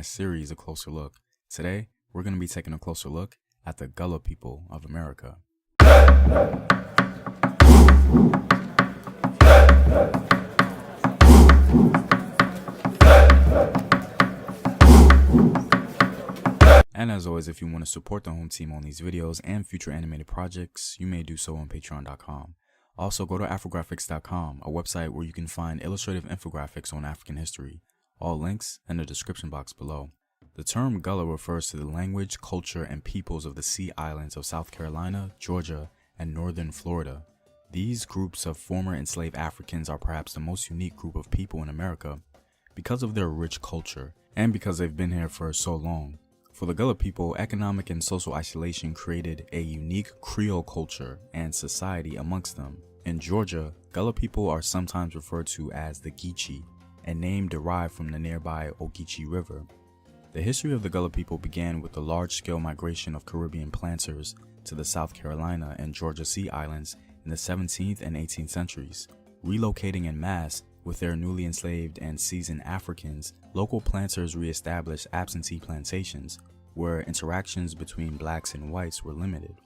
my series A Closer Look. Today, we're going to be taking a closer look at the Gullah people of America. And as always, if you want to support the home team on these videos and future animated projects, you may do so on patreon.com. Also, go to afrographics.com, a website where you can find illustrative infographics on African history. All links in the description box below. The term Gullah refers to the language, culture, and peoples of the Sea Islands of South Carolina, Georgia, and northern Florida. These groups of former enslaved Africans are perhaps the most unique group of people in America because of their rich culture and because they've been here for so long. For the Gullah people, economic and social isolation created a unique Creole culture and society amongst them. In Georgia, Gullah people are sometimes referred to as the Geechie, a name derived from the nearby Gullah-Geechie River. The history of the Gullah people began with the large-scale migration of Caribbean planters to the South Carolina and Georgia Sea Islands in the 17th and 18th centuries. Relocating en masse with their newly enslaved and seasoned Africans, local planters re-established absentee plantations, where interactions between blacks and whites were limited.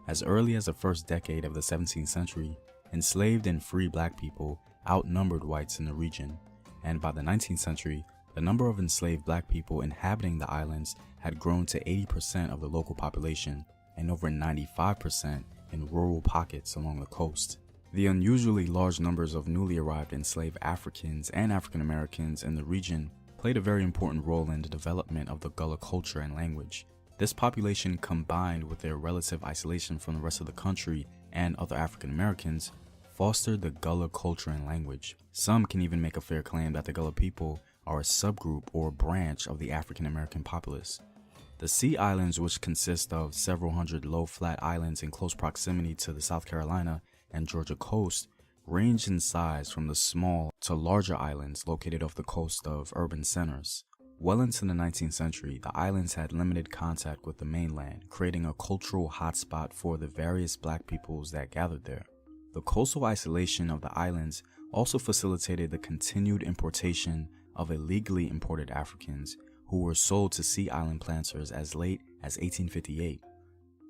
As early as the first decade of the 17th century, enslaved and free black people outnumbered whites in the region, and by the 19th century, the number of enslaved black people inhabiting the islands had grown to 80% of the local population and over 95% in rural pockets along the coast. The unusually large numbers of newly arrived enslaved Africans and African Americans in the region played a very important role in the development of the Gullah culture and language. This population, combined with their relative isolation from the rest of the country and other African Americans, fostered the Gullah culture and language. Some can even make a fair claim that the Gullah people are a subgroup or branch of the African American populace. The Sea Islands, which consist of several hundred low flat islands in close proximity to the South Carolina and Georgia coast, range in size from the small to larger islands located off the coast of urban centers. Well into the 19th century, the islands had limited contact with the mainland, creating a cultural hotspot for the various black peoples that gathered there. The coastal isolation of the islands also facilitated the continued importation of illegally imported Africans who were sold to Sea Island planters as late as 1858.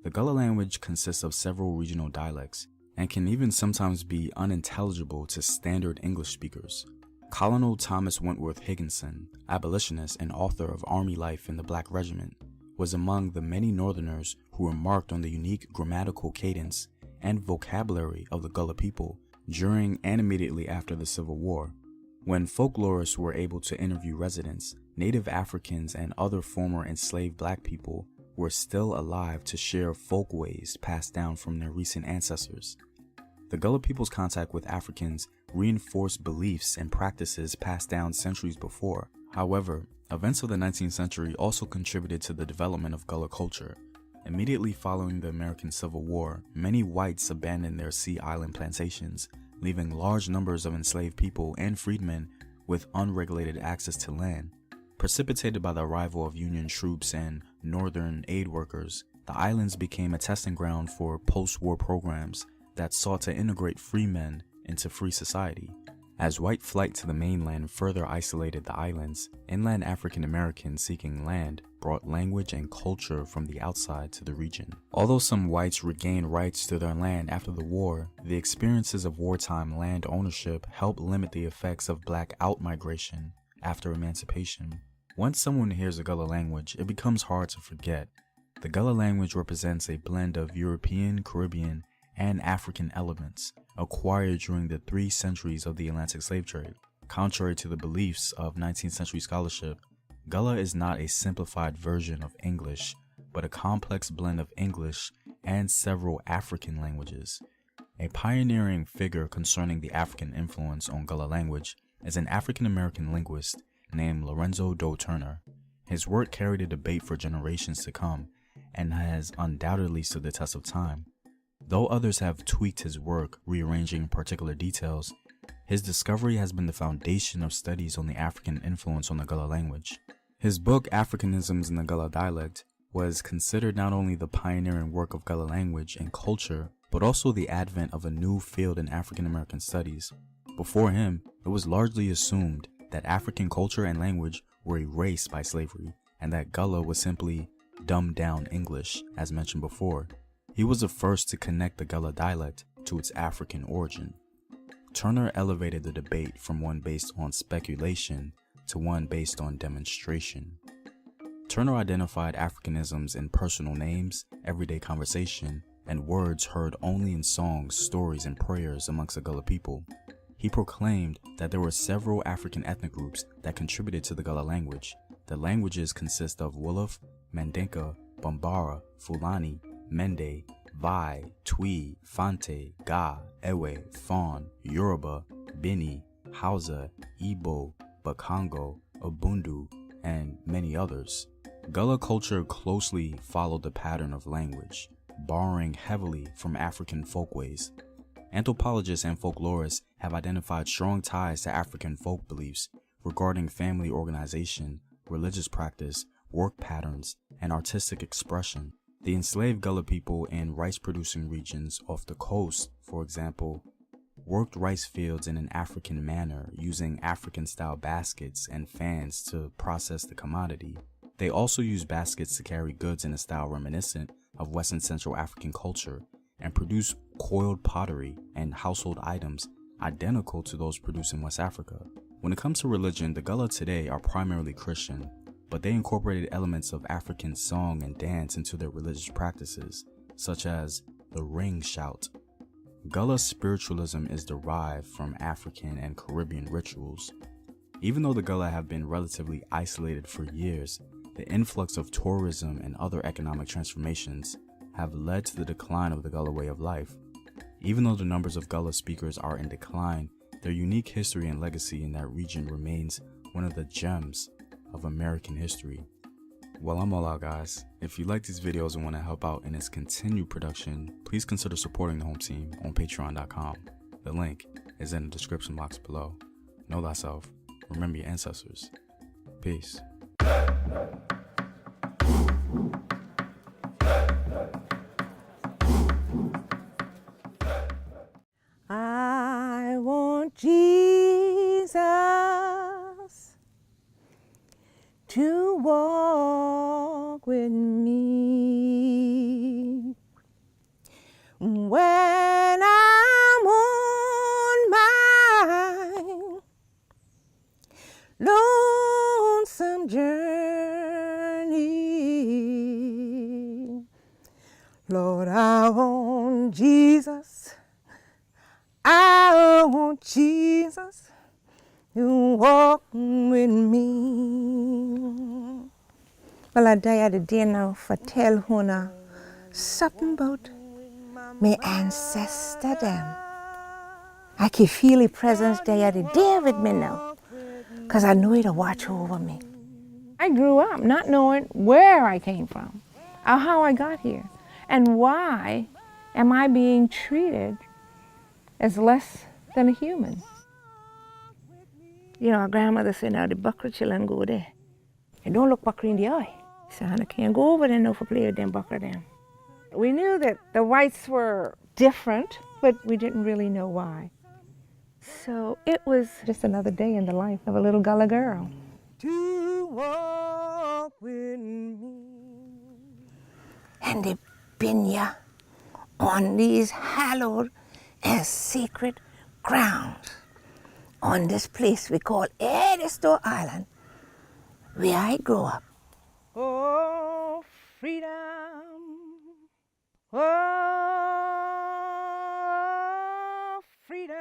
The Gullah language consists of several regional dialects and can even sometimes be unintelligible to standard English speakers. Colonel Thomas Wentworth Higginson, abolitionist and author of Army Life in the Black Regiment, was among the many Northerners who remarked on the unique grammatical cadence and vocabulary of the Gullah people during and immediately after the Civil War. When folklorists were able to interview residents, Native Africans and other former enslaved black people were still alive to share folkways passed down from their recent ancestors. The Gullah people's contact with Africans reinforced beliefs and practices passed down centuries before. However, events of the 19th century also contributed to the development of Gullah culture. Immediately following the American Civil War, many whites abandoned their Sea Island plantations, leaving large numbers of enslaved people and freedmen with unregulated access to land. Precipitated by the arrival of Union troops and Northern aid workers, the islands became a testing ground for post-war programs that sought to integrate free men into free society. As white flight to the mainland further isolated the islands, inland African Americans seeking land brought language and culture from the outside to the region. Although some whites regained rights to their land after the war, the experiences of wartime land ownership helped limit the effects of black outmigration after emancipation. Once someone hears the Gullah language, it becomes hard to forget. The Gullah language represents a blend of European, Caribbean, and African elements acquired during the 3 centuries of the Atlantic slave trade. Contrary to the beliefs of 19th century scholarship, Gullah is not a simplified version of English, but a complex blend of English and several African languages. A pioneering figure concerning the African influence on Gullah language is an African-American linguist named Lorenzo Doe Turner. His work carried a debate for generations to come and has undoubtedly stood the test of time. Though others have tweaked his work, rearranging particular details, his discovery has been the foundation of studies on the African influence on the Gullah language. His book, Africanisms in the Gullah Dialect, was considered not only the pioneering work of Gullah language and culture, but also the advent of a new field in African American studies. Before him, it was largely assumed that African culture and language were erased by slavery, and that Gullah was simply dumbed down English, as mentioned before. He was the first to connect the Gullah dialect to its African origin. Turner elevated the debate from one based on speculation to one based on demonstration. Turner identified Africanisms in personal names, everyday conversation, and words heard only in songs, stories, and prayers amongst the Gullah people. He proclaimed that there were several African ethnic groups that contributed to the Gullah language. The languages consist of Wolof, Mandinka, Bambara, Fulani, Mende, Vai, Twi, Fante, Ga, Ewe, Fon, Yoruba, Bini, Hausa, Igbo, Bakongo, Ubundu, and many others. Gullah culture closely followed the pattern of language, borrowing heavily from African folkways. Anthropologists and folklorists have identified strong ties to African folk beliefs regarding family organization, religious practice, work patterns, and artistic expression. The enslaved Gullah people in rice-producing regions off the coast, for example, worked rice fields in an African manner using African-style baskets and fans to process the commodity. They also used baskets to carry goods in a style reminiscent of West and Central African culture and produce coiled pottery and household items identical to those produced in West Africa. When it comes to religion, the Gullah today are primarily Christian, but they incorporated elements of African song and dance into their religious practices, such as the ring shout. Gullah spiritualism is derived from African and Caribbean rituals. Even though the Gullah have been relatively isolated for years, the influx of tourism and other economic transformations have led to the decline of the Gullah way of life. Even though the numbers of Gullah speakers are in decline, their unique history and legacy in that region remains one of the gems of American history. Well, I'm all out, guys. If you like these videos and want to help out in its continued production, please consider supporting the home team on patreon.com. The link is in the description box below. Know thyself. Remember your ancestors. Peace. I want Jesus to walk with me when I'm on my lonesome journey. Lord, I want Jesus. I want Jesus to walk with me. Well, I die the day now for tell Huna something about my ancestor them. I can feel the presence day the day with me now, because I know it'll watch over me. I grew up not knowing where I came from, or how I got here, and why am I being treated as less than a human. You know, our grandmother said, now the buckra children go there. And don't look buckra in the eye. So I can't go over there no for play with them buckra them. We knew that the whites were different, but we didn't really know why. So it was just another day in the life of a little Gullah girl. To walk with me. And they been ya on these hallowed and sacred ground on this place we call Edisto Island, where I grew up. Oh, freedom. Oh, freedom.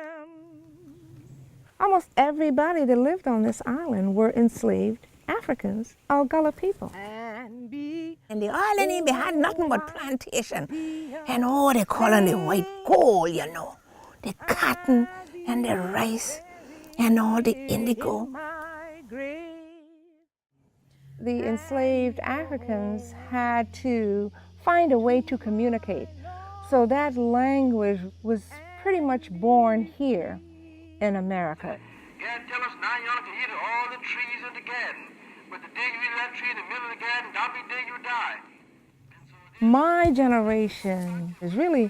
Almost everybody that lived on this island were enslaved Africans, or Gullah people. And the island they had nothing but plantation. And all they calling the white gold, you know. The cotton and the rice and all the indigo. The enslaved Africans had to find a way to communicate. So that language was pretty much born here in America. God tell us now y'all can eat all the trees in the garden. But the day you eat that tree in the middle of the garden, don't be day you die. My generation is really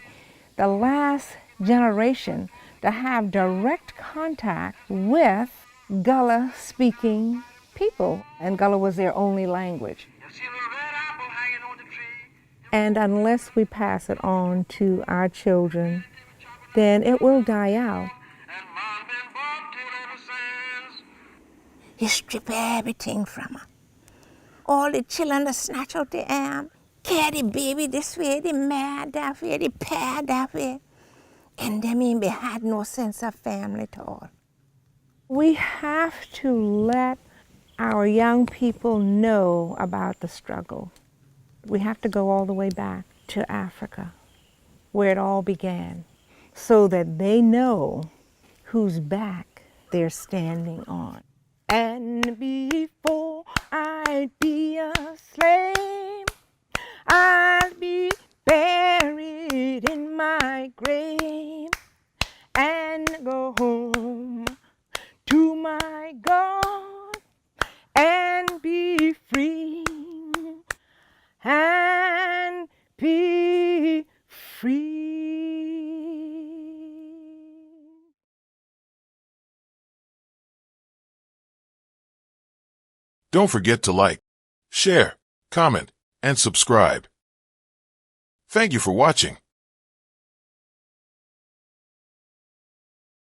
the last generation to have direct contact with Gullah-speaking people, and Gullah was their only language. You see a little red apple hanging on the tree. And unless we pass it on to our children, then it will die out. And Mom been bobtail ever since. You strip everything from her. All the children that snatch out the arm, carry the baby this way, the mad that way, the pad that way. And them in they had no sense of family at all. We have to let our young people know about the struggle. We have to go all the way back to Africa, where it all began, so that they know whose back they're standing on. And before I'd be a slave, I'd be buried in my grave and go home to my God and be free and be free. Don't forget to like, share, comment, and subscribe. Thank you for watching.